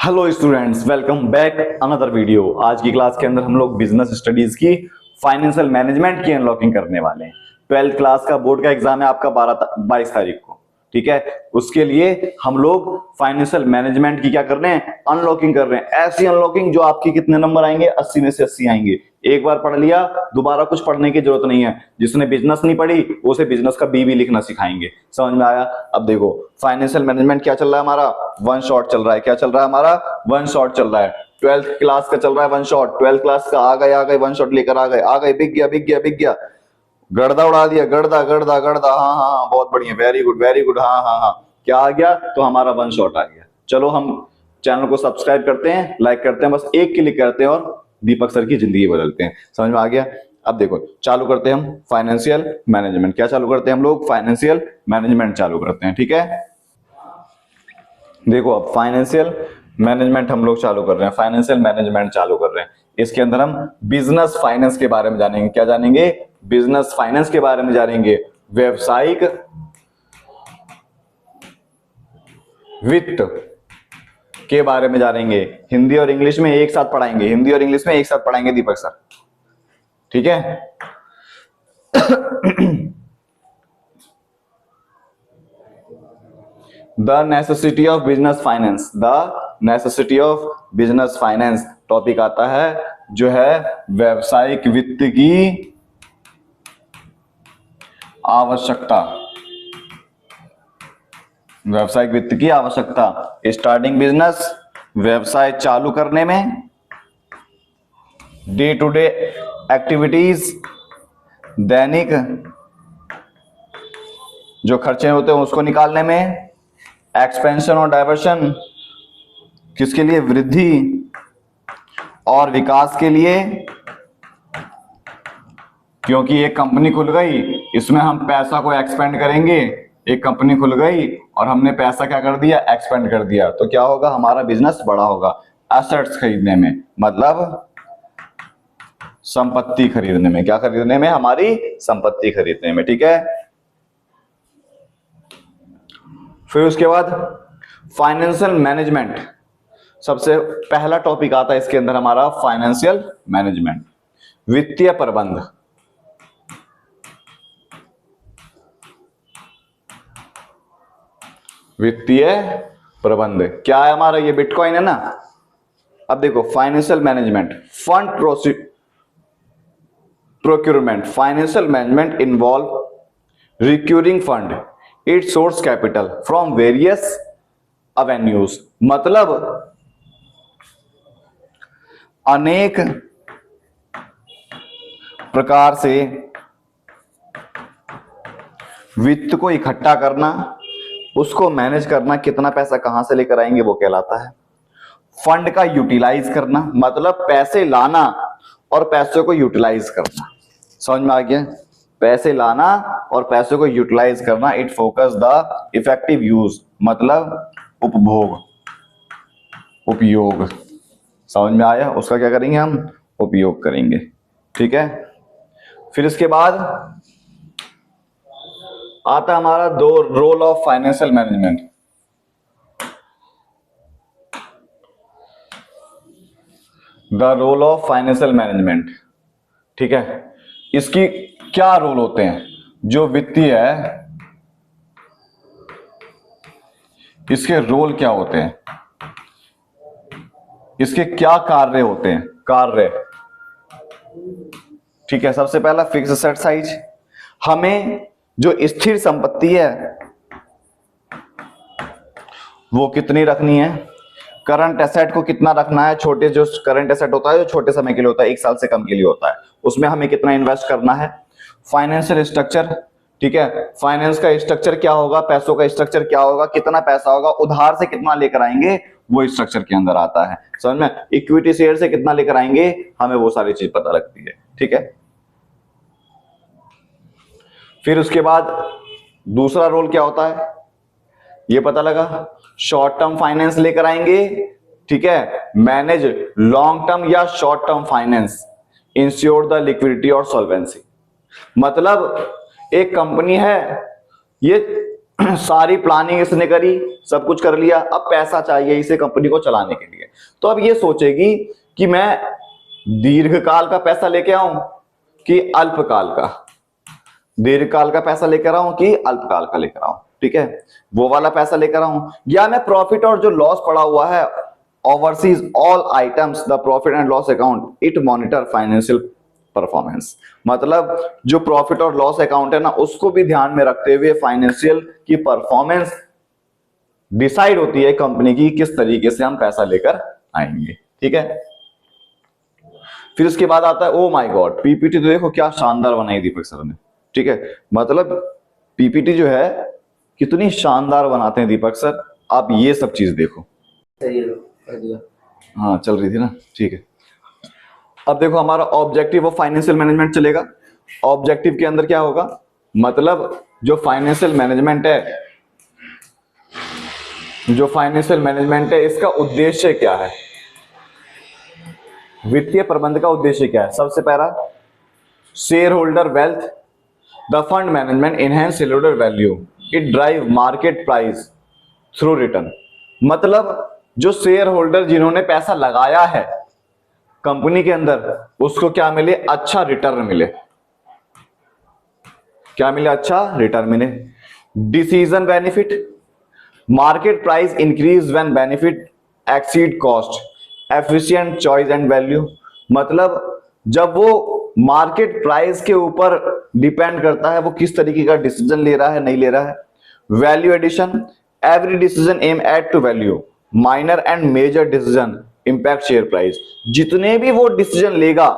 Hello students, welcome back another video. आज की class के अंदर हम लोग बिजनेस स्टडीज की फाइनेंशियल मैनेजमेंट की अनलॉकिंग करने वाले हैं। 12th क्लास का बोर्ड का एग्जाम है आपका 22 तारीख को, ठीक है। उसके लिए हम लोग फाइनेंशियल मैनेजमेंट की क्या कर रहे हैं, अनलॉकिंग कर रहे हैं। ऐसी अनलॉकिंग जो आपकी कितने नंबर आएंगे, 80 में से 80 आएंगे। एक बार पढ़ लिया, दोबारा कुछ पढ़ने की जरूरत नहीं है। जिसने बिजनेस नहीं पढ़ी उसे बिजनेस का बी भी लिखना सिखाएंगे। समझ में आया? अब देखो, फाइनेंशियल मैनेजमेंट क्या चल रहा है हमारा, वन शॉट चल रहा है। क्या चल रहा है हमारा? वन शॉट चल रहा है। 12th क्लास का चल रहा है वन शॉट। 12th क्लास का आ गए वन शॉट लेकर आ गए, बिक गया। गर्दा उड़ा दिया, गर्दा गर्दा गर्दा। हाँ हाँ हाँ, बहुत बढ़िया, वेरी गुड वेरी गुड। हाँ हाँ हाँ, क्या आ गया? तो हमारा वन शॉट आ गया। चलो हम चैनल को सब्सक्राइब करते हैं, लाइक करते हैं, बस एक क्लिक करते हैं और दीपक सर की जिंदगी बदलते हैं। समझ में आ गया? अब देखो, चालू करते हैं हम फाइनेंशियल मैनेजमेंट। क्या चालू करते हैं हम लोग? फाइनेंशियल मैनेजमेंट चालू करते हैं, ठीक है। देखो, अब फाइनेंशियल मैनेजमेंट हम लोग चालू कर रहे हैं, फाइनेंशियल मैनेजमेंट चालू कर रहे हैं। इसके अंदर हम बिजनेस फाइनेंस के बारे में जानेंगे। क्या जानेंगे? बिजनेस फाइनेंस के बारे में जानेंगे। व्यवसायिक वित्त के बारे में जानेंगे। हिंदी और इंग्लिश में एक साथ पढ़ाएंगे, हिंदी और इंग्लिश में एक साथ पढ़ाएंगे दीपक सर, ठीक है। The necessity of business finance, the necessity of business finance topic आता है जो है व्यवसायिक वित्त की आवश्यकता। व्यवसायिक वित्त की आवश्यकता स्टार्टिंग बिजनेस, व्यवसाय चालू करने में, डे टू डे एक्टिविटीज, दैनिक जो खर्चे होते हैं उसको निकालने में, एक्सपेंशन और डायवर्शन किसके लिए? वृद्धि और विकास के लिए। क्योंकि एक कंपनी खुल गई, इसमें हम पैसा को एक्सपेंड करेंगे। एक कंपनी खुल गई और हमने पैसा क्या कर दिया? एक्सपेंड कर दिया, तो क्या होगा? हमारा बिजनेस बड़ा होगा। एसेट्स खरीदने में, मतलब संपत्ति खरीदने में। क्या खरीदने में? हमारी संपत्ति खरीदने में, ठीक है। फिर उसके बाद फाइनेंशियल मैनेजमेंट, सबसे पहला टॉपिक आता है इसके अंदर हमारा फाइनेंशियल मैनेजमेंट, वित्तीय प्रबंध। वित्तीय प्रबंध क्या है हमारा? ये बिटकॉइन है ना। अब देखो, financial management, fund procurement. Financial management involve recurring fund, it source capital from various avenues. मतलब अनेक प्रकार से वित्त को इकट्ठा करना, उसको मैनेज करना, कितना पैसा कहां से लेकर आएंगे वो कहलाता है। फंड का यूटिलाइज करना, मतलब पैसे लाना और पैसों को यूटिलाइज करना। समझ में आ गया? पैसे लाना और पैसों को यूटिलाइज करना। It focus the effective use, मतलब उपभोग, उपयोग। समझ में आया? उसका क्या करेंगे हम? उपयोग करेंगे, ठीक है। फिर इसके बाद आता हमारा दो role of financial management. The role of financial management, ठीक है। इसकी क्या रोल होते हैं? जो वित्तीय है इसके रोल क्या होते हैं? इसके क्या कार्य होते हैं? कार्य, ठीक है। सबसे पहला फिक्स एसेट साइज, हमें जो स्थिर संपत्ति है वो कितनी रखनी है। करंट एसेट को कितना रखना है? छोटे जो करंट एसेट होता है जो छोटे समय के लिए होता है, 1 साल से कम के लिए होता है, उसमें हमें कितना इन्वेस्ट करना है। फाइनेंशियल स्ट्रक्चर, ठीक है। फाइनेंस का स्ट्रक्चर क्या होगा, पैसों का स्ट्रक्चर क्या होगा, कितना पैसा होगा, उधार से कितना लेकर आएंगे, वो स्ट्रक्चर के अंदर आता है। समझ में? इक्विटी शेयर से कितना लेकर आएंगे, हमें वो सारी चीज पता लगती है, ठीक है। फिर उसके बाद दूसरा रोल क्या होता है ये पता लगा। शॉर्ट टर्म फाइनेंस लेकर आएंगे, ठीक है। मैनेज लॉन्ग टर्म या short term finance, ensure the liquidity और सॉल्वेंसी। मतलब एक कंपनी है, ये सारी प्लानिंग इसने करी, सब कुछ कर लिया, अब पैसा चाहिए इसे कंपनी को चलाने के लिए। तो अब ये सोचेगी कि मैं दीर्घकाल का पैसा लेके आऊं कि अल्पकाल का, दीर्घकाल का पैसा लेकर आऊं कि अल्पकाल का लेकर आऊं, ठीक है, वो वाला पैसा लेकर आऊं, या मैं प्रॉफिट और जो लॉस पड़ा हुआ है overseas all items the profit and loss account it monitor financial performance. मतलब जो प्रॉफिट और लॉस अकाउंट है ना, उसको भी ध्यान में रखते हुए फाइनेंशियल की परफॉर्मेंस डिसाइड होती है कंपनी की, किस तरीके से हम पैसा लेकर आएंगे, ठीक है। फिर उसके बाद आता है, ओ माय गॉड, पीपीटी तो देखो क्या शानदार बनाई दीपक सर ने, ठीक है। मतलब पीपीटी जो है कितनी शानदार बनाते हैं दीपक सर, आप ये सब चीज देखो। हाँ चल रही थी ना, ठीक है। अब देखो हमारा ऑब्जेक्टिव ऑफ फाइनेंशियल मैनेजमेंट चलेगा। ऑब्जेक्टिव के अंदर क्या होगा, मतलब जो फाइनेंशियल मैनेजमेंट है, जो फाइनेंशियल मैनेजमेंट है इसका उद्देश्य क्या है, वित्तीय प्रबंध का उद्देश्य क्या है। सबसे पहला, share holder wealth, the fund management enhance share holder value, it drive market price through return. मतलब जो शेयर होल्डर जिन्होंने पैसा लगाया है कंपनी के अंदर, उसको क्या मिले, अच्छा रिटर्न मिले, क्या मिले, अच्छा रिटर्न मिले। Decision benefit, market price increase when benefit exceed cost, efficient choice and value. मतलब जब वो मार्केट प्राइस के ऊपर डिपेंड करता है वो किस तरीके का डिसीजन ले रहा है, नहीं ले रहा है। Value addition, every decision aim at to value, minor and major decision impact share price. जितने भी वो डिसीजन लेगा,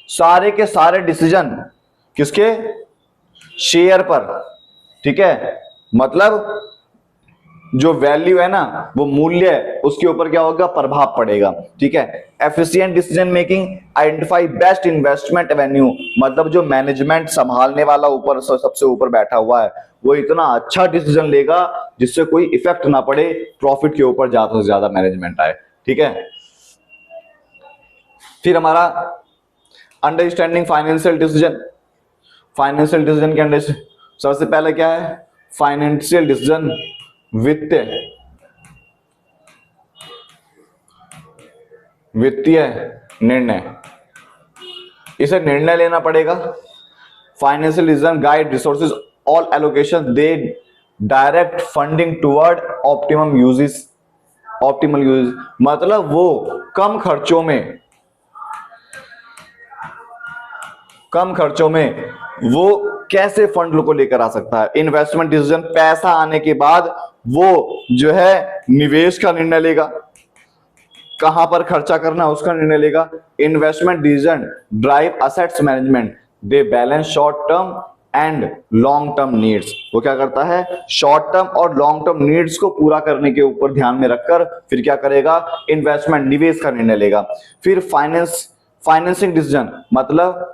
सारे के सारे डिसीजन किसके, शेयर पर, ठीक है। मतलब जो वैल्यू है ना, वो मूल्य है, उसके ऊपर क्या होगा, प्रभाव पड़ेगा, ठीक है। Efficient decision making, identify best investment Avenue. मतलब जो मैनेजमेंट संभालने वाला ऊपर सबसे ऊपर बैठा हुआ है, वो इतना अच्छा डिसीजन लेगा जिससे कोई इफेक्ट ना पड़े, प्रॉफिट के ऊपर ज्यादा से ज्यादा मैनेजमेंट आए, ठीक है। फिर हमारा understanding financial decision. Financial decision के अंदर सबसे पहले क्या है, फाइनेंशियल डिसीजन, वित्तीय निर्णय, इसे निर्णय लेना पड़ेगा। Financial decision guide resources all allocation, they direct funding toward optimal use. मतलब वो कम खर्चों में वो कैसे फंड को लेकर आ सकता है। इन्वेस्टमेंट डिसीजन, पैसा आने के बाद वो जो है निवेश का निर्णय लेगा, कहां पर खर्चा करना है उसका निर्णय लेगा। Investment decision drive assets management, they balance short term and long term needs. वो क्या करता है, शॉर्ट टर्म और लॉन्ग टर्म नीड्स को पूरा करने के ऊपर ध्यान में रखकर फिर क्या करेगा, इन्वेस्टमेंट निवेश का निर्णय लेगा। फिर फाइनेंसिंग डिसीजन, मतलब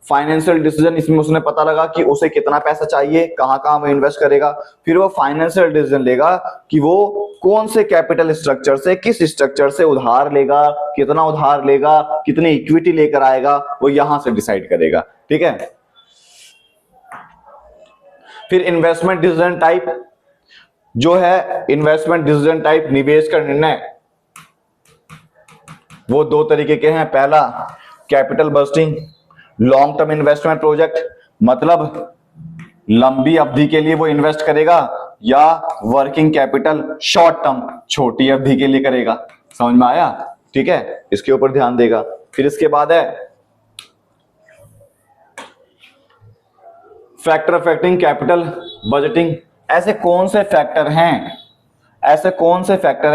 फाइनेंशियल डिसीजन, इसमें उसने पता लगा कि उसे कितना पैसा चाहिए, कहां कहां वो इन्वेस्ट करेगा। फिर वो फाइनेंशियल डिसीजन लेगा कि वो कौन से कैपिटल स्ट्रक्चर से, किस स्ट्रक्चर से उधार लेगा, कितना उधार लेगा, कितनी इक्विटी लेकर आएगा, वो यहां से डिसाइड करेगा, ठीक है। फिर इन्वेस्टमेंट डिसीजन टाइप जो है, इन्वेस्टमेंट डिसीजन टाइप, निवेश का निर्णय, वो दो तरीके के हैं। पहला capital budgeting, long term investment project, मतलब लंबी अवधि के लिए वो इन्वेस्ट करेगा, या वर्किंग कैपिटल शॉर्ट टर्म, छोटी अवधि के लिए करेगा। समझ में आया, ठीक है, इसके ऊपर ध्यान देगा। फिर इसके बाद है फैक्टर अफेक्टिंग कैपिटल बजटिंग। ऐसे कौन से फैक्टर हैं,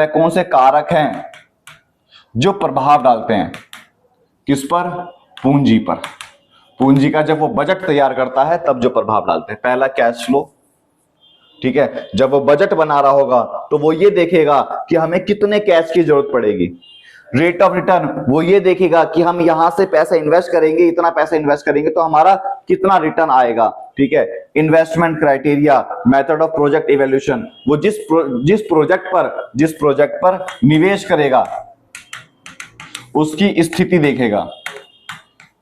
कौन से कारक हैं जो प्रभाव डालते हैं किस पर, पूंजी पर। पूंजी का जब वो बजट तैयार करता है तब जो प्रभाव डालते हैं, पहला कैश फ्लो, ठीक है। जब वो बजट बना रहा होगा तो वो ये देखेगा कि हमें कितने कैश की जरूरत पड़ेगी। रेट ऑफ रिटर्न, वो ये देखेगा कि हम यहां से पैसा इन्वेस्ट करेंगे, इतना पैसा इन्वेस्ट करेंगे तो हमारा कितना रिटर्न आएगा, ठीक है। Investment criteria, method of project evaluation, वो जिस प्रोजेक्ट पर निवेश करेगा उसकी स्थिति देखेगा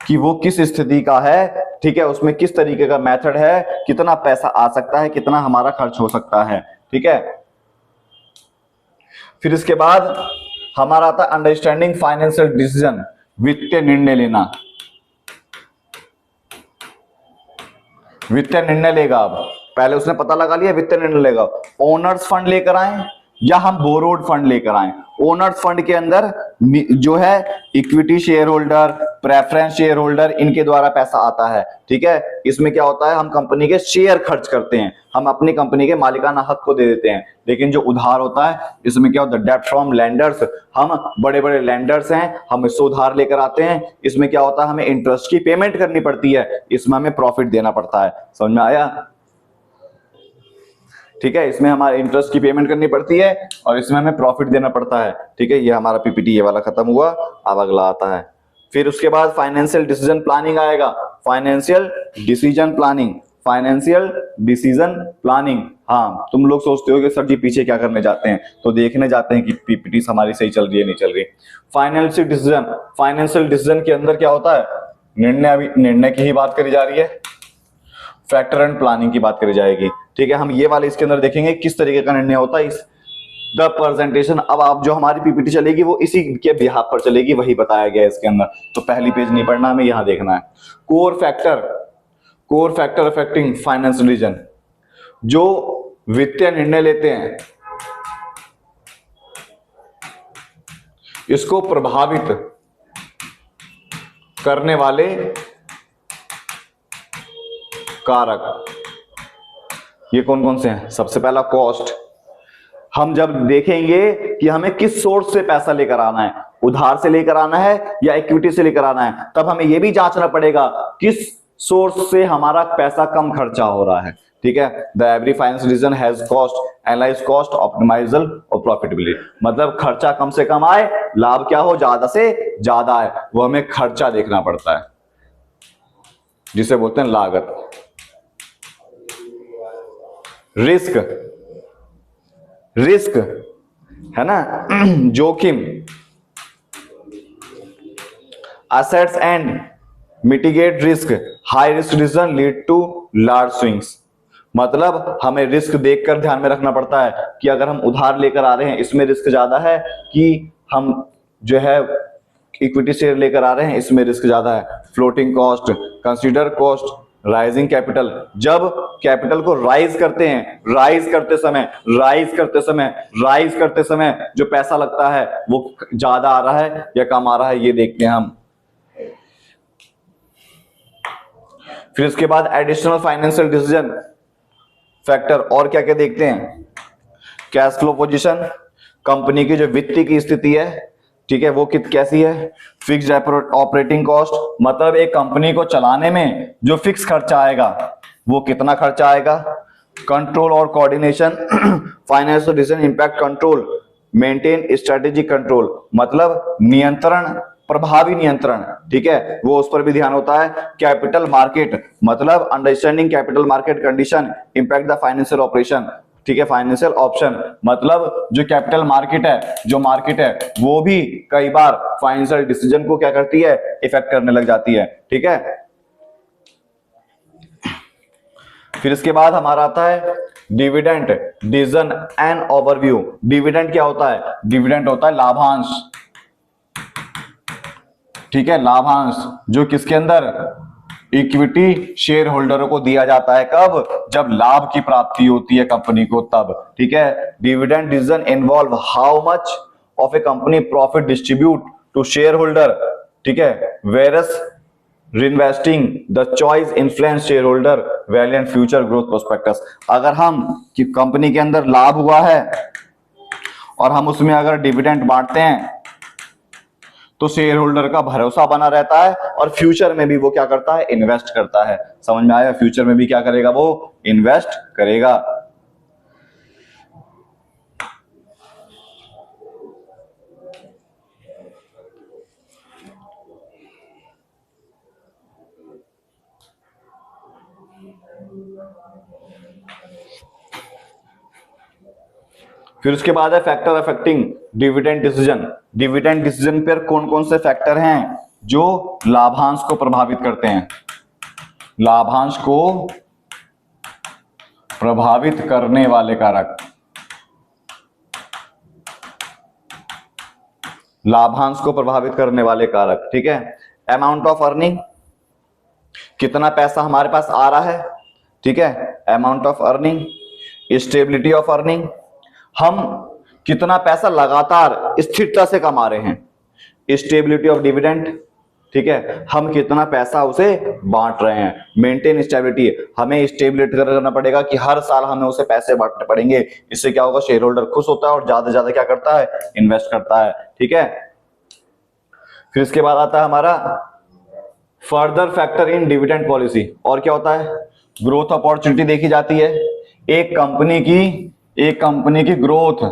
कि वो किस स्थिति का है, ठीक है, उसमें किस तरीके का मेथड है, कितना पैसा आ सकता है, कितना हमारा खर्च हो सकता है, ठीक है। फिर इसके बाद हमारा आता है अंडरस्टैंडिंग फाइनेंशियल डिसीजन, वित्तीय निर्णय लेना। वित्तीय निर्णय लेगा, अब पहले उसने पता लगा लिया वित्तीय निर्णय लेगा, ओनर्स फंड लेकर आए या हम बोरोड फंड लेकर आए। ओनर्स फंड के अंदर जो है equity share holder, preference share holder, इनके द्वारा पैसा आता है, ठीक है। इसमें क्या होता है, हम कंपनी के शेयर खर्च करते हैं, हम अपनी कंपनी के मालिकाना हक को दे देते हैं। लेकिन जो उधार होता है, इसमें क्या होता है, डेब्ट फ्रॉम लैंडर्स, हम बड़े बड़े लैंडर्स हैं, हम इससे उधार लेकर आते हैं। इसमें क्या होता है, हमें इंटरेस्ट की पेमेंट करनी पड़ती है, इसमें हमें प्रॉफिट देना पड़ता है। समझ में आया, ठीक है। इसमें हमारे इंटरेस्ट की पेमेंट करनी पड़ती है और इसमें हमें प्रॉफिट देना पड़ता है, ठीक है। ये हमारा पीपीटी ये वाला खत्म हुआ, अब अगला आता है। फिर उसके बाद फाइनेंशियल डिसीजन प्लानिंग आएगा, financial decision planning, financial decision planning. हाँ, तुम लोग सोचते हो कि सर जी पीछे क्या करने जाते हैं, तो देखने जाते हैं कि पीपीटी हमारी सही चल रही है नहीं चल रही। फाइनेंशियल डिसीजन, फाइनेंशियल डिसीजन के अंदर क्या होता है, निर्णय, अभी निर्णय की ही बात करी जा रही है, फैक्टर एंड प्लानिंग की बात करी जाएगी, ठीक है। हम ये वाले इसके अंदर देखेंगे किस तरीके का निर्णय होता है। इस द प्रेजेंटेशन, अब आप जो हमारी पीपीटी चलेगी वो इसी के बिहाफ पर चलेगी, वही बताया गया है इसके अंदर, तो पहली पेज नहीं पढ़ना, हमें यहां देखना है। Core factor, core factor affecting finance decision, जो वित्तीय निर्णय लेते हैं इसको प्रभावित करने वाले कारक, ये कौन कौन से हैं। सबसे पहला कॉस्ट, हम जब देखेंगे कि हमें किस सोर्स से पैसा लेकर आना है, उधार से लेकर आना है या इक्विटी से लेकर आना है, तब हमें यह भी जांचना पड़ेगा किस सोर्स से हमारा पैसा कम खर्चा हो रहा है, ठीक है। The every finance decision has cost, analyse cost, optimisation और प्रॉफिटेबिलिटी, मतलब खर्चा कम से कम आए, लाभ क्या हो, ज्यादा से ज्यादा आए, वो हमें खर्चा देखना पड़ता है, जिसे बोलते हैं लागत। रिस्क, रिस्क है ना, जोखिम, assets and mitigate risk, high risk decision lead to large swings, मतलब हमें रिस्क देखकर ध्यान में रखना पड़ता है कि अगर हम उधार लेकर आ रहे हैं इसमें रिस्क ज्यादा है, कि हम जो है इक्विटी शेयर लेकर आ रहे हैं इसमें रिस्क ज्यादा है। Floating cost, consider cost, rising capital, जब कैपिटल को राइज करते हैं, राइज करते समय जो पैसा लगता है वो ज्यादा आ रहा है या कम आ रहा है, ये देखते हैं हम। फिर इसके बाद एडिशनल फाइनेंशियल डिसीजन फैक्टर, और क्या क्या देखते हैं, कैश फ्लो पोजीशन, कंपनी की जो वित्तीय की स्थिति है, ठीक है, वो कैसी है। फिक्स्ड ऑपरेटिंग कॉस्ट, मतलब एक कंपनी को चलाने में जो फिक्स खर्चा आएगा वो कितना खर्चा आएगा। कंट्रोल और coordination, financial decision impact control, maintain strategic control, मतलब नियंत्रण, प्रभावी नियंत्रण, ठीक है, वो उस पर भी ध्यान होता है। कैपिटल मार्केट, मतलब understanding capital market condition impact the financial operation, ठीक है। फाइनेंशियल ऑप्शन, मतलब जो कैपिटल मार्केट है, जो मार्केट है वो भी कई बार फाइनेंशियल डिसीजन को क्या करती है, इफेक्ट करने लग जाती है, ठीक है। फिर इसके बाद हमारा आता है dividend decision and overview. Dividend क्या होता है, डिविडेंड होता है लाभांश, ठीक है, लाभांश जो किसके अंदर, इक्विटी शेयर होल्डरों को दिया जाता है, कब, जब लाभ की प्राप्ति होती है कंपनी को तब, ठीक है। Dividend decision involve how much of a company profit distribute to shareholder, ठीक है, versus reinvesting the choice influence shareholder value and future growth prospectus। अगर हम कि कंपनी के अंदर लाभ हुआ है और हम उसमें अगर डिविडेंड बांटते हैं तो शेयर होल्डर का भरोसा बना रहता है और फ्यूचर में भी वो क्या करता है, इन्वेस्ट करता है। समझ में आया, फ्यूचर में भी क्या करेगा, वो इन्वेस्ट करेगा। फिर उसके बाद है factor affecting dividend decision. Dividend decision पर कौन कौन से फैक्टर हैं, जो लाभांश को प्रभावित करते हैं, लाभांश को प्रभावित करने वाले कारक, लाभांश को प्रभावित करने वाले कारक, ठीक है। अमाउंट ऑफ अर्निंग, कितना पैसा हमारे पास आ रहा है, ठीक है, amount of earning. Stability of earning, हम कितना पैसा लगातार स्थिरता से कमा रहे हैं। स्टेबिलिटी ऑफ डिविडेंड, ठीक है, हम कितना पैसा उसे बांट रहे हैं। मेंटेन स्टेबिलिटी, हमें स्टेबिलिटी करना पड़ेगा कि हर साल हमें उसे पैसे बांटने पड़ेंगे। इससे क्या होगा, शेयर होल्डर खुश होता है और ज्यादा से ज्यादा क्या करता है, इन्वेस्ट करता है, ठीक है। फिर इसके बाद आता है हमारा further factor in dividend policy, और क्या होता है, ग्रोथ अपॉर्चुनिटी देखी जाती है। एक कंपनी की ग्रोथ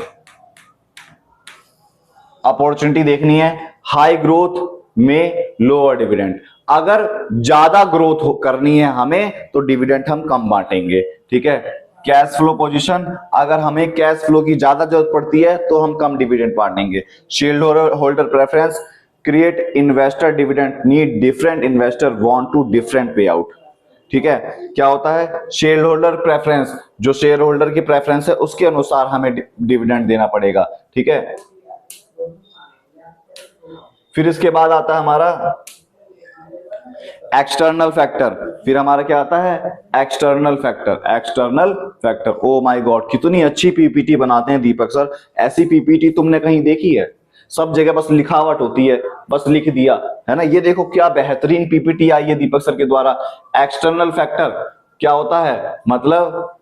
अपॉर्चुनिटी देखनी है। हाई ग्रोथ में लोअर डिविडेंड, अगर ज्यादा ग्रोथ करनी है हमें तो डिविडेंड हम कम बांटेंगे, ठीक है। कैश फ्लो पोजीशन, अगर हमें कैश फ्लो की ज्यादा जरूरत पड़ती है तो हम कम डिविडेंड बांटेंगे। Shareholder preference, create investor dividend need different investor want to different pay out, ठीक है। क्या होता है, शेयर होल्डर प्रेफरेंस, जो शेयर होल्डर की प्रेफरेंस है उसके अनुसार हमें डिविडेंड देना पड़ेगा, ठीक है। फिर इसके बाद आता है हमारा एक्सटर्नल फैक्टर। फिर हमारा क्या आता है, external factor. External factor, oh my God, कितनी अच्छी पीपीटी बनाते हैं दीपक सर। ऐसी पीपीटी तुमने कहीं देखी है? सब जगह बस लिखावट होती है, बस लिख दिया, है ना। ये देखो क्या बेहतरीन पीपीटी आई है दीपक सर के द्वारा। एक्सटर्नल फैक्टर क्या होता है, मतलब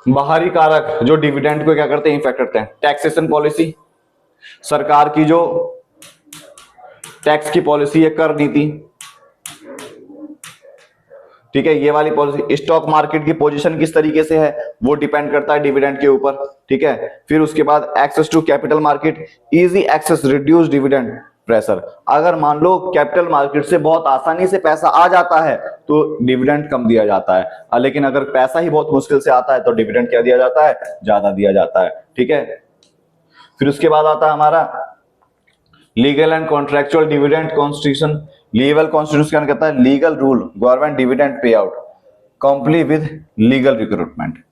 बाहरी कारक जो डिविडेंड को क्या करते हैं, इफेक्ट करते हैं। टैक्सेशन पॉलिसी, सरकार की जो टैक्स की पॉलिसी है, कर नीति, ठीक है, ये वाली पॉलिसी। स्टॉक मार्केट की पोजीशन किस तरीके से है वो डिपेंड करता है डिविडेंड के ऊपर, ठीक है। फिर उसके बाद access to capital market, easy access reduce dividend pressure. अगर मान लो कैपिटल मार्केट से बहुत आसानी से पैसा आ जाता है तो डिविडेंड कम दिया जाता है, लेकिन अगर पैसा ही बहुत मुश्किल से आता है तो डिविडेंड क्या दिया जाता है, ज्यादा दिया जाता है, ठीक है। फिर उसके बाद आता है हमारा legal and contractual dividend constitution. Legal constitution कहता है legal rule government dividend pay out comply with legal recruitment.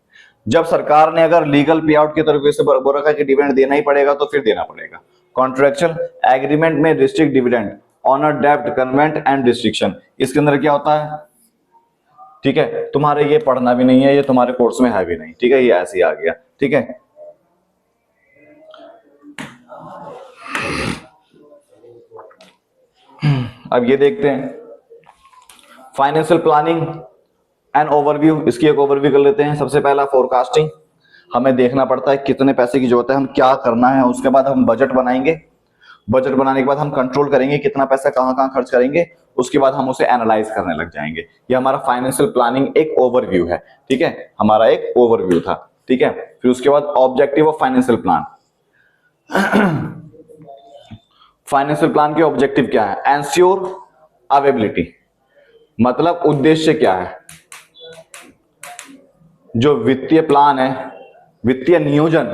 जब सरकार ने अगर लीगल पे आउट के तरीके से बोला रखा कि डिविडेंड देना ही पड़ेगा तो फिर देना पड़ेगा। कॉन्ट्रेक्चुअल एग्रीमेंट में रिस्ट्रिक्ट डिविडेंड ऑन अ डेब्ट कन्वेंट एंड रिस्ट्रिक्शन। इसके अंदर क्या होता है, ठीक है, तुम्हारे ये पढ़ना भी नहीं है, ये तुम्हारे कोर्स में है भी नहीं, ठीक है, ये ऐसे ही आ गया, ठीक है। अब ये देखते हैं फाइनेंशियल प्लानिंग एंड ओवरव्यू। इसकी एक ओवरव्यू कर लेते हैं। सबसे पहला फोरकास्टिंग, हमें देखना पड़ता है कितने पैसे की जरूरत है, हम क्या करना है। उसके बाद हम बजट बनाएंगे, बजट बनाने के बाद हम कंट्रोल करेंगे कितना पैसा कहां कहां खर्च करेंगे। उसके बाद हम उसे एनालाइज करने लग जाएंगे। ये हमारा फाइनेंशियल प्लानिंग एक ओवरव्यू है, ठीक है, हमारा एक ओवरव्यू था, ठीक है। फिर उसके बाद objective of financial plan. Financial plan के ऑब्जेक्टिव क्या है, एंश्योर अवेबिलिटी, मतलब उद्देश्य क्या है, जो वित्तीय प्लान है, वित्तीय नियोजन,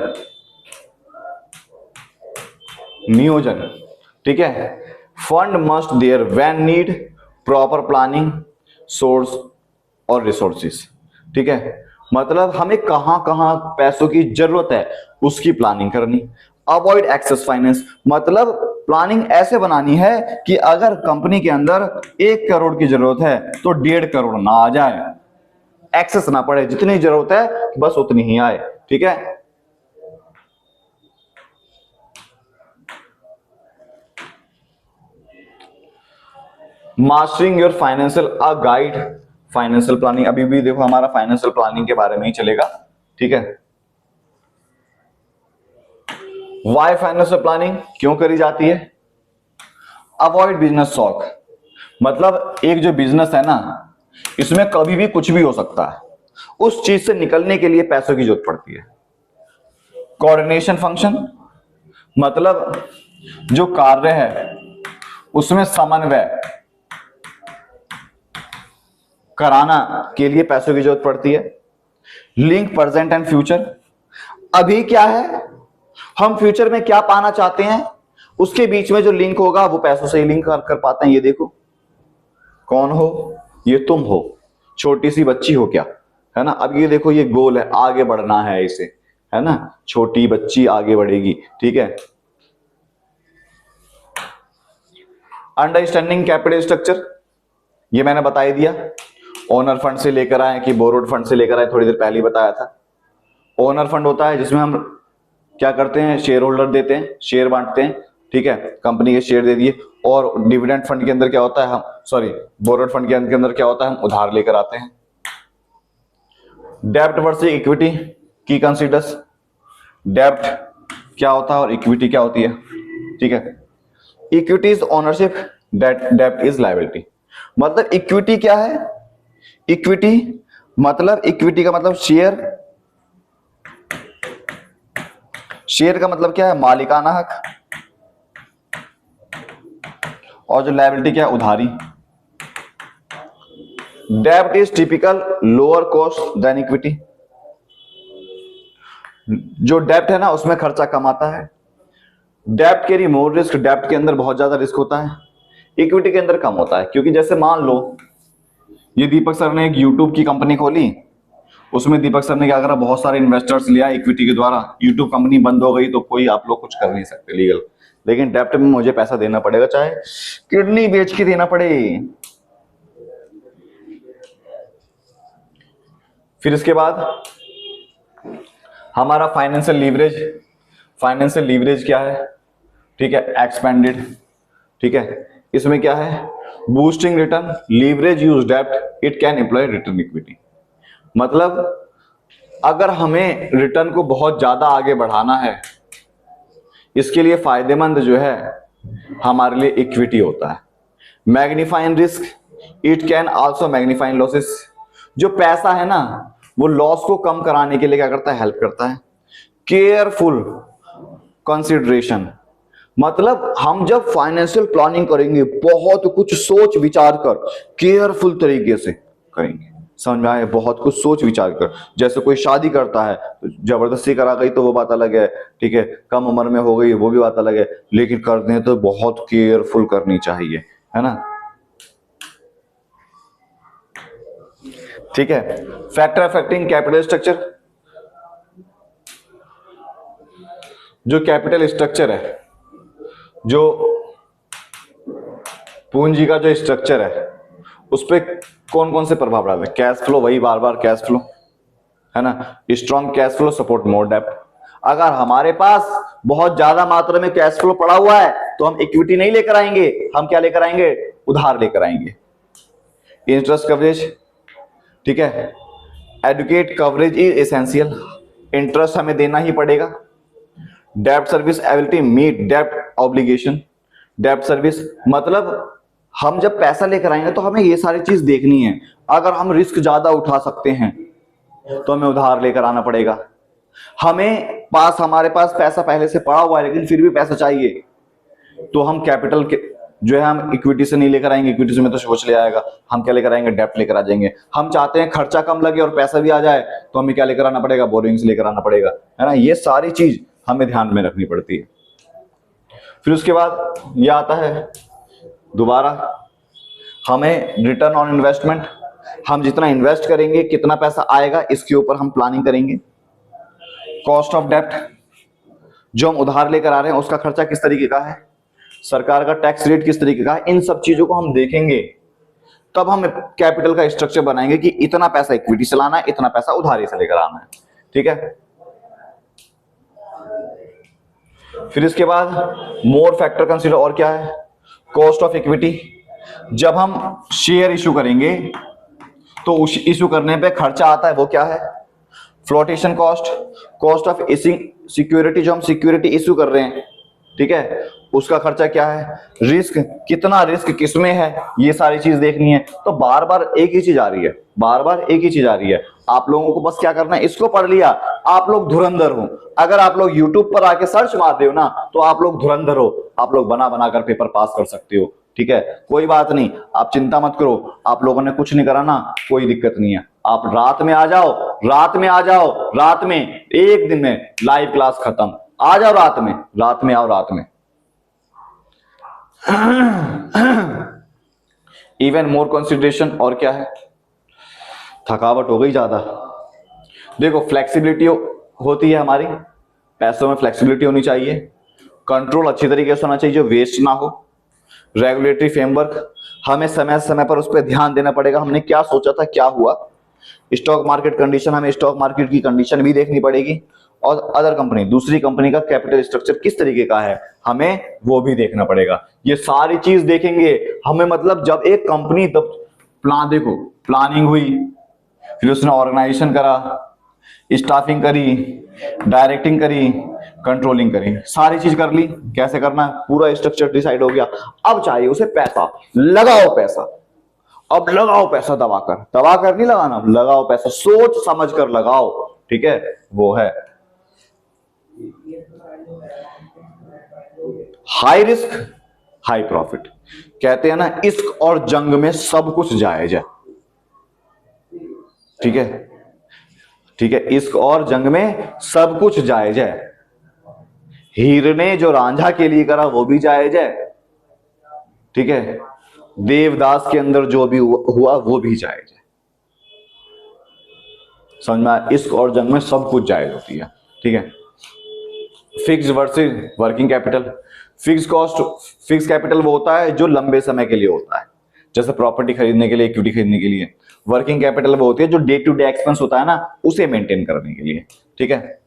ठीक है। Fund must there when need proper planning source और रिसोर्सेस, ठीक है, मतलब हमें कहां कहां पैसों की जरूरत है उसकी प्लानिंग करनी। अवॉइड एक्सेस फाइनेंस, मतलब प्लानिंग ऐसे बनानी है कि अगर कंपनी के अंदर 1 करोड़ की जरूरत है तो 1.5 करोड़ ना आ जाए, एक्सेस ना पड़े, जितनी जरूरत है बस उतनी ही आए, ठीक है। Mastering your financial a guide financial planning. अभी भी देखो हमारा फाइनेंशियल प्लानिंग के बारे में ही चलेगा, ठीक है। वाई फाइनेंशियल प्लानिंग क्यों करी जाती है, अवॉइड बिजनेस शॉक, मतलब एक जो बिजनेस है ना इसमें कभी भी कुछ भी हो सकता है, उस चीज से निकलने के लिए पैसों की जरूरत पड़ती है। कोऑर्डिनेशन फंक्शन, मतलब जो कार्य है उसमें समन्वय कराना के लिए पैसों की जरूरत पड़ती है। लिंक प्रेजेंट एंड फ्यूचर, अभी क्या है, हम फ्यूचर में क्या पाना चाहते हैं उसके बीच में जो लिंक होगा वो पैसों से ही लिंक कर पाते हैं। ये देखो, कौन हो? ये तुम हो, छोटी सी बच्ची हो क्या, है ना। अब ये देखो, ये गोल है, आगे बढ़ना है इसे, है ना। छोटी बच्ची आगे बढ़ेगी, ठीक है। अंडरस्टैंडिंग कैपिटल स्ट्रक्चर, ये मैंने बता ही दिया। ओनर फंड से लेकर आए कि बोरोड फंड से लेकर आए, थोड़ी देर पहले ही बताया था। ओनर फंड होता है जिसमें हम क्या करते हैं, शेयर होल्डर देते हैं, शेयर बांटते हैं, ठीक है, कंपनी के शेयर दे दिए। और डिविडेंड फंड के अंदर क्या होता है, हम बोरोड फंड के अंदर क्या होता है, हम उधार लेकर आते हैं। डेब्ट वर्सेस इक्विटी की कंसीडर्स, डेब्ट क्या होता है और इक्विटी क्या होती है, ठीक है। इक्विटी इज ओनरशिप, डेब्ट इज लायबिलिटी। मतलब इक्विटी क्या है, इक्विटी मतलब, इक्विटी का मतलब शेयर, शेयर का मतलब क्या है, मालिकाना हक। और जो लायबिलिटी क्या है, उधारी। डेब्ट is typical lower cost than equity. जो डेब्ट है ना उसमें खर्चा कम आता है। डेब्ट कैरी मोर रिस्क, डेब्ट के अंदर बहुत ज्यादा रिस्क होता है, इक्विटी के अंदर कम होता है। क्योंकि जैसे मान लो ये दीपक सर ने एक यूट्यूब की कंपनी खोली, उसमें दीपक सर ने क्या करा, बहुत सारे इन्वेस्टर्स लिया इक्विटी के द्वारा, यूट्यूब कंपनी बंद हो गई तो कोई आप लोग कुछ कर नहीं सकते लीगल। लेकिन डेब्ट में मुझे पैसा देना पड़ेगा, चाहे किडनी बेच के देना पड़े। फिर इसके बाद हमारा फाइनेंशियल लीवरेज, फाइनेंशियल लीवरेज क्या है, ठीक है, एक्सपेंडेड, ठीक है। इसमें क्या है, बूस्टिंग रिटर्न, लीवरेज यूज डेब्ट, it can employ return equity. मतलब अगर हमें रिटर्न को बहुत ज्यादा आगे बढ़ाना है, इसके लिए फायदेमंद जो है हमारे लिए इक्विटी होता है। Magnifying risk, it can also magnifying losses. जो पैसा है ना वो लॉस को कम कराने के लिए क्या करता है, हेल्प करता है। केयरफुल कंसिडरेशन, मतलब हम जब फाइनेंशियल प्लानिंग करेंगे बहुत कुछ सोच विचार कर, केयरफुल तरीके से करेंगे, समझ में आए, बहुत कुछ सोच विचार कर। जैसे कोई शादी करता है तो जबरदस्ती करा गई तो वो बात अलग है, ठीक है, कम उम्र में हो गई वो भी बात अलग है, लेकिन करते हैं तो बहुत केयरफुल करनी चाहिए, है ना, ठीक है। फैक्टर अफेक्टिंग कैपिटल स्ट्रक्चर, जो कैपिटल स्ट्रक्चर है, जो पूंजी का जो स्ट्रक्चर है उस पर कौन कौन से प्रभाव डालते हैं, कैश फ्लो, वही बार बार कैश फ्लो, है ना। Strong cash flow support more डेब्ट। अगर हमारे पास बहुत ज्यादा मात्रा में कैश फ्लो पड़ा हुआ है तो हम इक्विटी नहीं लेकर आएंगे, हम क्या लेकर आएंगे, उधार लेकर आएंगे। इंटरेस्ट कवरेज, ठीक है, educate coverage is essential, interest हमें देना ही पड़ेगा। डेब्ट सर्विस एबिलिटी मीट डेब्ट ऑब्लिगेशन, डेब्ट सर्विस मतलब हम जब पैसा लेकर आएंगे तो हमें ये सारी चीज देखनी है। अगर हम रिस्क ज्यादा उठा सकते हैं तो हमें उधार लेकर आना पड़ेगा। हमारे पास पैसा पहले से पड़ा हुआ है लेकिन फिर भी पैसा चाहिए तो हम कैपिटल के जो है हम इक्विटी से नहीं लेकर आएंगे, इक्विटी से में तो सोच ले आएगा, हम क्या लेकर आएंगे, डेब्ट लेकर आ जाएंगे। हम चाहते हैं खर्चा कम लगे और पैसा भी आ जाए तो हमें क्या लेकर आना पड़ेगा, बोरिंग्स लेकर आना पड़ेगा, है ना। ये सारी चीज हमें ध्यान में रखनी पड़ती है। फिर उसके बाद ये आता है दोबारा हमें रिटर्न ऑन इन्वेस्टमेंट, हम जितना इन्वेस्ट करेंगे कितना पैसा आएगा इसके ऊपर हम प्लानिंग करेंगे। कॉस्ट ऑफ डेब्ट, जो हम उधार लेकर आ रहे हैं उसका खर्चा किस तरीके का है, सरकार का टैक्स रेट किस तरीके का है, इन सब चीजों को हम देखेंगे। तब हम कैपिटल का स्ट्रक्चर बनाएंगे कि इतना पैसा इक्विटी से लाना है, इतना पैसा उधारी से लेकर आना है, ठीक है। फिर इसके बाद मोर फैक्टर कंसीडर, और क्या है, कॉस्ट ऑफ इक्विटी। जब हम शेयर इशू करेंगे तो उस इशू करने पे खर्चा आता है, वो क्या है, flotation cost, cost of issuing security, जो हम सिक्योरिटी इशू कर रहे हैं, ठीक है, उसका खर्चा क्या है, रिस्क, कितना रिस्क किसमें है, ये सारी चीज देखनी है। तो बार बार एक ही चीज आ रही है, बार बार एक ही चीज आ रही है। आप लोगों को बस क्या करना है, इसको पढ़ लिया, आप लोग धुरंधर हो। अगर आप लोग YouTube पर आके सर्च मारते हो ना तो आप लोग धुरंधर हो, आप लोग बना बना कर पेपर पास कर सकते हो, ठीक है। कोई बात नहीं, आप चिंता मत करो, आप लोगों ने कुछ नहीं करा ना, कोई दिक्कत नहीं है। आप रात में आ जाओ, रात में आ जाओ, रात में एक दिन में लाइव क्लास खत्म, आ जाओ रात में आओ, रात में इवन मोर कंसिडरेशन, और क्या है, थकावट हो गई ज्यादा। देखो फ्लेक्सिबिलिटी होती है हमारी, पैसों में फ्लेक्सिबिलिटी होनी चाहिए, कंट्रोल अच्छी तरीके से होना चाहिए जो वेस्ट ना हो, रेगुलेटरी फ्रेमवर्क, हमें समय समय पर उस पर ध्यान देना पड़ेगा, हमने क्या सोचा था क्या हुआ, स्टॉक मार्केट कंडीशन, हमें स्टॉक मार्केट की कंडीशन भी देखनी पड़ेगी, और अदर कंपनी, दूसरी कंपनी का कैपिटल स्ट्रक्चर किस तरीके का है हमें वो भी देखना पड़ेगा। ये सारी चीज देखेंगे हमें, मतलब जब एक कंपनी, तब प्लान, देखो प्लानिंग हुई, फिर उसने ऑर्गेनाइजेशन करा, स्टाफिंग करी, डायरेक्टिंग करी, कंट्रोलिंग करी, सारी चीज कर ली, कैसे करना है पूरा स्ट्रक्चर डिसाइड हो गया। अब चाहिए उसे पैसा, लगाओ पैसा, अब लगाओ पैसा, दबाकर नहीं लगाना, लगाओ पैसा, सोच समझ कर लगाओ, ठीक है, वो है हाई रिस्क हाई प्रॉफिट। कहते हैं ना, इश्क और जंग में सब कुछ जायज है, ठीक है, ठीक है, इश्क और जंग में सब कुछ जायज है। हीर ने जो रांझा के लिए करा वो भी जायज है, ठीक है, देवदास के अंदर जो भी हुआ वो भी जायज है। समझ में आया, इश्क और जंग में सब कुछ जायज होती है, ठीक है। Fix versus working capital. Fix cost, fix capital वो होता है जो लंबे समय के लिए होता है, जैसे प्रॉपर्टी खरीदने के लिए, इक्विटी खरीदने के लिए। वर्किंग कैपिटल वो होती है जो डे टू डे एक्सपेंस होता है ना, उसे मेंटेन करने के लिए, ठीक है।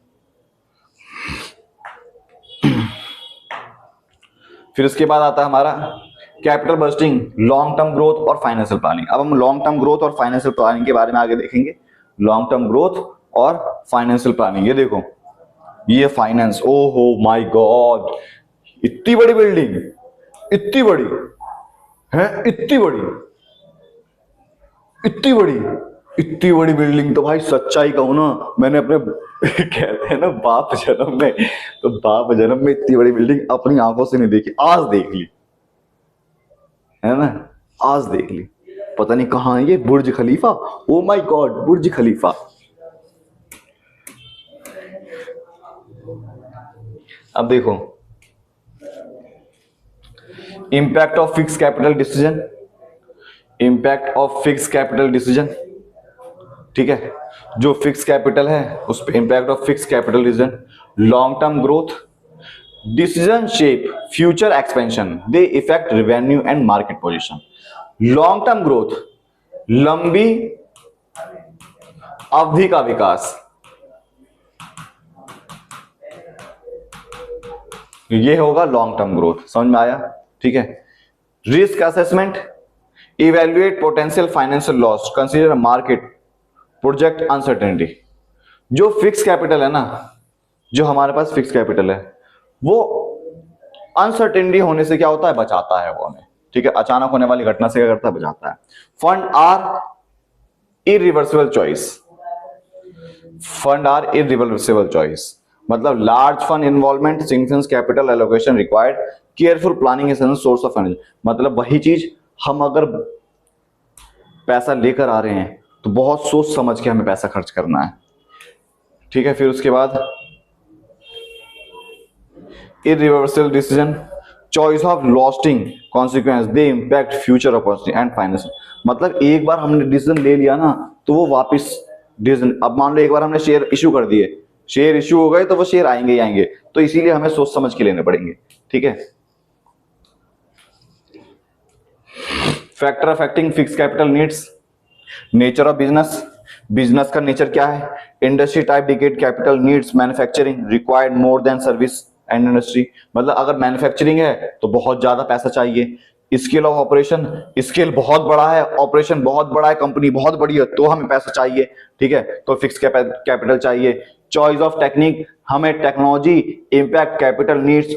फिर उसके बाद आता है हमारा capital budgeting, long term growth और फाइनेंशियल प्लानिंग। अब हम लॉन्ग टर्म ग्रोथ और फाइनेंशियल प्लानिंग के बारे में आगे देखेंगे। लॉन्ग टर्म ग्रोथ और फाइनेंशियल प्लानिंग, ये देखो, ये फाइनेंस, ओहो माय गॉड, इतनी बड़ी बिल्डिंग, इतनी बड़ी है, इतनी बड़ी, इतनी बड़ी, इतनी बड़ी बिल्डिंग तो भाई सच्चाई कहूं ना, मैंने अपने कहते हैं ना बाप जन्म में, तो बाप जन्म में इतनी बड़ी बिल्डिंग अपनी आंखों से नहीं देखी, आज देख ली है ना, आज देख ली। पता नहीं कहां है ये, बुर्ज खलीफा, ओ माय गॉड, बुर्ज खलीफा। अब देखो impact of fix capital decision, impact of fix capital decision, ठीक है, जो फिक्स कैपिटल है उस पर impact of fix capital decision. Long term growth, decision shape future expansion, they effect revenue and market position. Long term growth, लंबी अवधि का विकास, ये होगा लॉन्ग टर्म ग्रोथ, समझ में आया, ठीक है। Risk assessment, evaluate potential financial loss, consider market, project uncertainty. जो फिक्स कैपिटल है ना, जो हमारे पास फिक्स कैपिटल है वो अनसर्टेनिटी होने से क्या होता है, बचाता है वो हमें, ठीक है, अचानक होने वाली घटना से क्या करता है, बचाता है। Fund are irreversible choice, fund are irreversible choice, मतलब large fund involvement significant capital allocation required, careful planning is source of energy. मतलब वही चीज, हम अगर पैसा लेकर आ रहे हैं तो बहुत सोच समझ के हमें पैसा खर्च करना है, ठीक है। फिर उसके बाद irreversible decision, choice of lasting consequence, they impact future opportunity and finance. मतलब एक बार हमने डिसीजन ले लिया ना तो वो वापस डिसीजन, अब मान लो एक बार हमने शेयर इशू कर दिए, शेयर इशू हो गए तो वो शेयर आएंगे ही आएंगे, तो इसीलिए हमें सोच समझ के लेने पड़ेंगे, ठीक है। Factor affecting fix capital needs, nature of business, business का नेचर क्या है, industry type decade capital needs, manufacturing required more than service and industry. मतलब अगर मैन्युफैक्चरिंग है तो बहुत ज्यादा पैसा चाहिए, स्केल ऑफ ऑपरेशन, स्केल बहुत बड़ा है, ऑपरेशन बहुत बड़ा है, कंपनी बहुत बड़ी है तो हमें पैसा चाहिए, ठीक है, तो फिक्स कैपिटल चाहिए। चॉइस ऑफ टेक्निक, हमें technology, impact capital needs,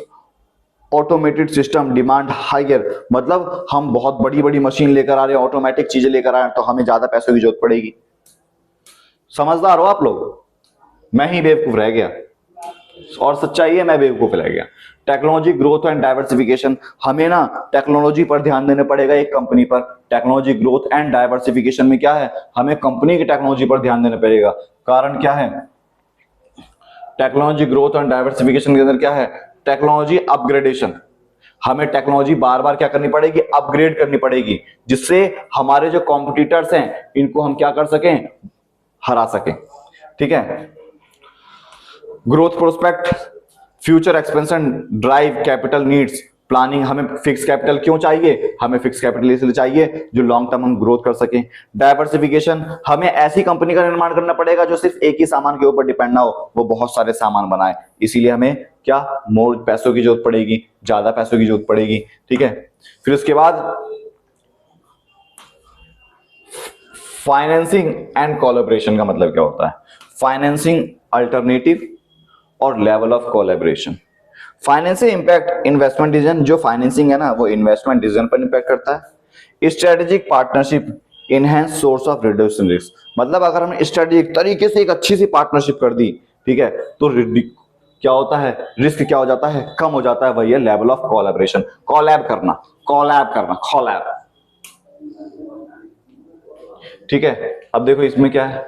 automated system demand higher, मतलब हम बहुत बड़ी बड़ी मशीन लेकर आ रहे हैं, ऑटोमेटिक चीजें लेकर आ रहे हैं तो हमें ज्यादा पैसों की जरूरत पड़ेगी। समझदार हो आप लोग, मैं ही बेवकूफ रह गया, और सच्चाई है मैं बेवकूफ रह गया। टेक्नोलॉजी ग्रोथ एंड डाइवर्सिफिकेशन, हमें ना टेक्नोलॉजी पर ध्यान देना पड़ेगा एक कंपनी पर। टेक्नोलॉजी ग्रोथ एंड डाइवर्सिफिकेशन में क्या है, हमें कंपनी की टेक्नोलॉजी पर ध्यान देना पड़ेगा। कारण क्या है, टेक्नोलॉजी ग्रोथ एंड डाइवर्सिफिकेशन के अंदर क्या है, टेक्नोलॉजी अपग्रेडेशन, हमें टेक्नोलॉजी बार बार क्या करनी पड़ेगी, अपग्रेड करनी पड़ेगी, जिससे हमारे जो कॉम्पिटिटर्स हैं इनको हम क्या कर सकें, हरा सकें। ठीक है। Growth prospect, future expansion drive capital needs planning. हमें फिक्स कैपिटल क्यों चाहिए, हमें फिक्स कैपिटल इसलिए चाहिए जो लॉन्ग टर्म हम ग्रोथ कर सकें। डाइवर्सिफिकेशन, हमें ऐसी कंपनी का निर्माण करना पड़ेगा जो सिर्फ एक ही सामान के ऊपर डिपेंड ना हो, वो बहुत सारे सामान बनाए, इसीलिए हमें क्या मोर पैसों की जरूरत पड़ेगी, ज्यादा पैसों की जरूरत पड़ेगी। ठीक है। फिर उसके बाद फाइनेंसिंग एंड कोलैबोरेशन का मतलब क्या होता है, फाइनेंसिंग अल्टरनेटिव और level of collaboration. Financing impact investment decision, जो फाइनेंसिंग है ना वो इन्वेस्टमेंट डिसीजन पर इंपैक्ट करता है। Strategic partnership enhance source of reducing risk, मतलब अगर हमने स्ट्रेटेजिक तरीके से एक अच्छी सी पार्टनरशिप कर दी, ठीक है, तो क्या होता है, रिस्क क्या हो जाता है, कम हो जाता है। वही है लेवल ऑफ कोलैबोरेशन, कोलैब करना, कोलैब करना, कोलैब। ठीक है। अब देखो इसमें क्या है,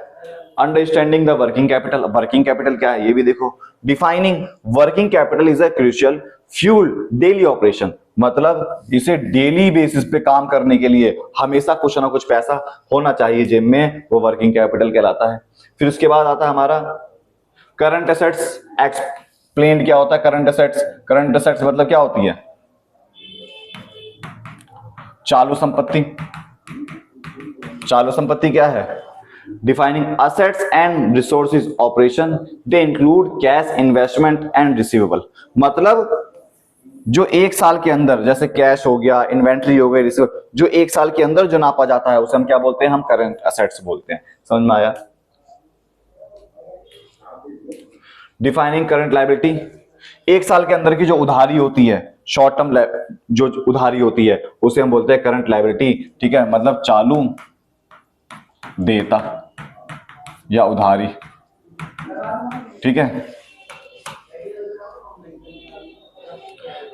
understanding the working capital. Working capital क्या है ये भी देखो। Defining working capital is a crucial fuel daily operation, मतलब इसे डेली बेसिस पे काम करने के लिए हमेशा कुछ ना कुछ पैसा होना चाहिए जेब में, वो वर्किंग कैपिटल कहलाता है। फिर उसके बाद आता है हमारा करंट एसेट्स। एक्सप्लेन क्या होता है करंट एसेट्स। करंट एसेट्स मतलब क्या होती है, चालू संपत्ति। चालू संपत्ति क्या है, defining assets and resources operation, they include cash, investment and receivable, मतलब जो एक साल के अंदर, जैसे कैश हो गया, इन्वेंट्री हो गई, रिसीवेबल, जो एक साल के अंदर जो नापा जाता है उसे हम क्या बोलते हैं, हम करंट असेट्स बोलते हैं। समझ में आया। डिफाइनिंग करंट लायबिलिटी, एक साल के अंदर की जो उधारी होती है, शॉर्ट टर्म जो उधारी होती है उसे हम बोलते हैं करंट लायबिलिटी। ठीक है, मतलब चालू देयता या उधारी। ठीक है।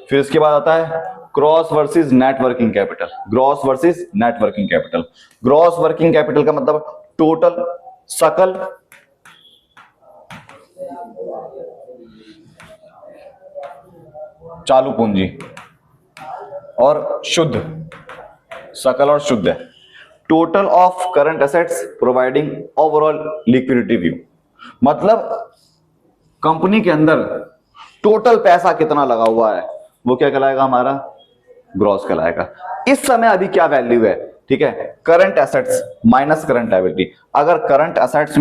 फिर इसके बाद आता है gross versus net working capital. Gross versus net working capital. Gross working capital का मतलब टोटल, सकल चालू पूंजी और शुद्ध, सकल और शुद्ध है। Total of current assets providing overall liquidity view, मतलब कंपनी के अंदर टोटल पैसा कितना लगा हुआ है वो क्या कहलाएगा, हमारा ग्रॉस कहलाएगा। इस समय अभी क्या वैल्यू है, ठीक है, current assets minus current liability. अगर करंट एसेट्स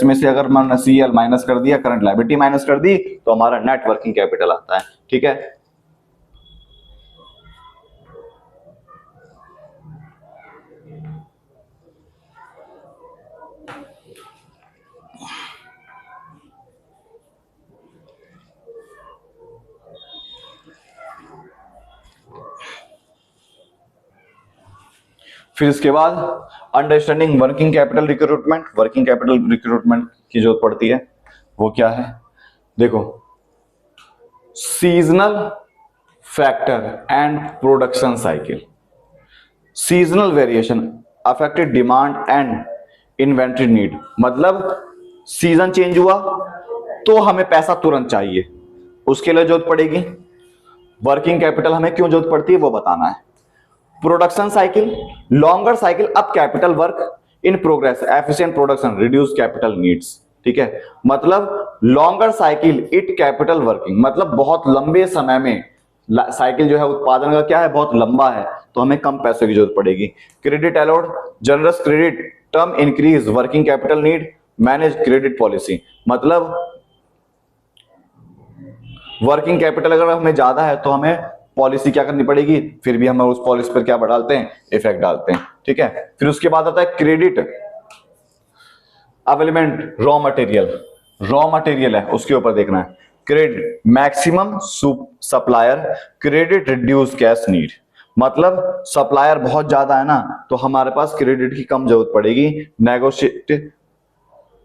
में से अगर मैंने सीएल माइनस कर दिया, करंट लायबिलिटी माइनस कर दी, तो हमारा नेट वर्किंग कैपिटल आता है। ठीक है। फिर इसके बाद understanding working capital recruitment. Working capital recruitment की जरूरत पड़ती है, वो क्या है, देखो, seasonal factor and production cycle. Seasonal variation affected demand and inventory need, मतलब सीजन चेंज हुआ तो हमें पैसा तुरंत चाहिए, उसके लिए जरूरत पड़ेगी वर्किंग कैपिटल। हमें क्यों जरूरत पड़ती है वो बताना है। Production cycle, longer cycle up capital work in progress, efficient production, reduce capital needs. ठीक है, मतलब longer cycle it capital working, मतलब बहुत लंबे समय में साइकिल जो है उत्पादन का क्या है, बहुत लंबा है, तो हमें कम पैसों की जरूरत पड़ेगी। Credit allowed, generous credit term increase working capital need, manage credit policy, मतलब वर्किंग कैपिटल अगर हमें ज्यादा है तो हमें पॉलिसी क्या करनी पड़ेगी, फिर भी हम उस पॉलिसी पर क्या डालते हैं, इफेक्ट डालते हैं। ठीक है। फिर उसके बाद आता है credit available raw material. Raw material है उसके ऊपर देखना है। Credit maximum supplier credit reduce cash need, मतलब सप्लायर बहुत ज्यादा है ना तो हमारे पास क्रेडिट की कम जरूरत पड़ेगी। नेगोशिएट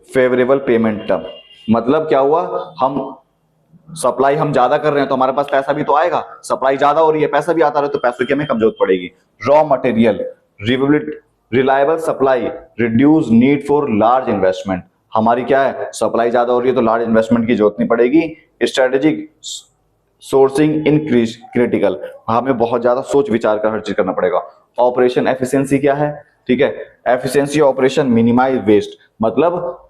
फेवरेबल पेमेंट टर्म, मतलब क्या हुआ, हम सप्लाई हम ज्यादा कर रहे हैं तो हमारे पास पैसा भी तो आएगा, सप्लाई ज्यादा हो रही है पैसा भी आता रहे तो पैसों की हमें कम जरूरत पड़ेगी। Raw material reliable supply reduce need for large investment, हमारी क्या है, सप्लाई ज्यादा हो रही है तो लार्ज इन्वेस्टमेंट की जरूरत नहीं पड़ेगी। स्ट्रेटेजिक सोर्सिंग इनक्रीज क्रिटिकल, हमें बहुत ज्यादा सोच विचार कर हर चीज करना पड़ेगा। ऑपरेशन एफिशिएंसी क्या है, ठीक है, एफिशिएंसी ऑपरेशन मिनिमाइज वेस्ट, मतलब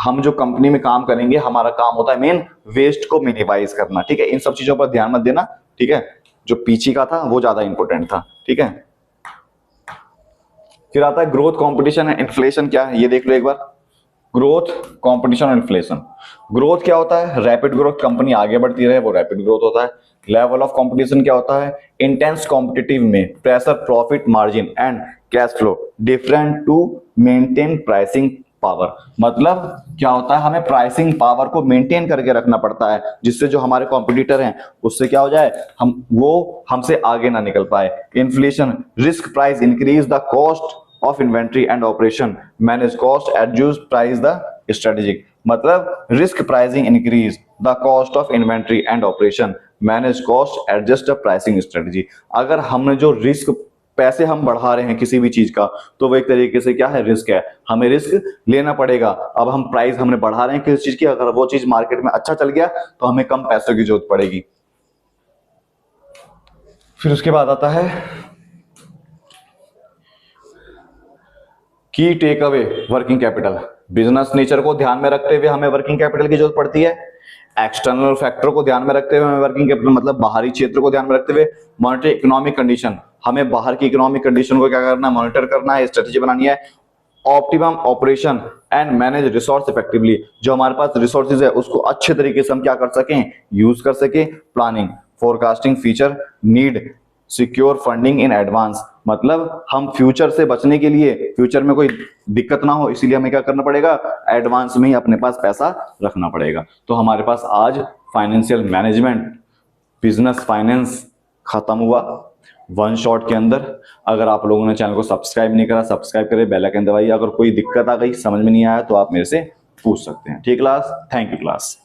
हम जो कंपनी में काम करेंगे हमारा काम होता है मेन वेस्ट को मिनिमाइज करना, ठीक है। इन सब चीजों पर ध्यान मत देना, ठीक है, जो पीछे का था वो ज्यादा इंपॉर्टेंट था, ठीक है। फिर आता है ग्रोथ, कंपटीशन एंड इन्फ्लेशन क्या है ये देख लो एक बार। ग्रोथ, कंपटीशन और इन्फ्लेशन। ग्रोथ क्या होता है, रैपिड ग्रोथ, कंपनी आगे बढ़ती रहे वो रैपिड ग्रोथ होता है। लेवल ऑफ कंपटीशन क्या होता है, इंटेंस कॉम्पिटिटिव में pressure profit margin and cash flow different to maintain pricing power, मतलब क्या होता है हमें प्राइसिंग पावर को मेंटेन करके रखना पड़ता है जिससे जो हमारे कॉम्पिटिटर हैं उससे क्या हो जाए, वो हमसे आगे ना निकल पाए। Inflation, risk price increase the cost of inventory and operation, manage cost, adjust price the strategic, मतलब risk pricing increase the cost of inventory and operation, manage cost, adjust the pricing strategy। अगर हमने जो risk पैसे हम बढ़ा रहे हैं किसी भी चीज का तो वो एक तरीके से क्या है, रिस्क है, हमें रिस्क लेना पड़ेगा। अब हम प्राइस हमने बढ़ा रहे हैं किसी चीज की, अगर वो चीज मार्केट में अच्छा चल गया तो हमें कम पैसों की जरूरत पड़ेगी। फिर उसके बाद आता है की take away working capital. Business nature को ध्यान में रखते हुए हमें वर्किंग कैपिटल की जरूरत पड़ती है। एक्सटर्नल फैक्टर को ध्यान में रखते हुए हमें वर्किंग कैपिटल, मतलब बाहरी क्षेत्र को ध्यान में रखते हुए मॉनिटर इकोनॉमिक कंडीशन, हमें बाहर की इकोनॉमिक कंडीशन को क्या करना है, मॉनिटर करना है, स्ट्रेटेजी बनानी है। Optimum operation and manage resource effectively, जो हमारे पास रिसोर्सेज है उसको अच्छे तरीके से हम क्या कर सकें, यूज कर सके। Planning, forecasting future need, secure funding in advance, मतलब हम फ्यूचर से बचने के लिए, फ्यूचर में कोई दिक्कत ना हो इसीलिए हमें क्या करना पड़ेगा, एडवांस में ही अपने पास पैसा रखना पड़ेगा। तो हमारे पास आज फाइनेंशियल मैनेजमेंट, बिजनेस फाइनेंस खत्म हुआ वन शॉट के अंदर। अगर आप लोगों ने चैनल को सब्सक्राइब नहीं करा, सब्सक्राइब करें, बेल आइकन दबाइए। अगर कोई दिक्कत आ गई, समझ में नहीं आया तो आप मेरे से पूछ सकते हैं, ठीक क्लास, थैंक यू क्लास।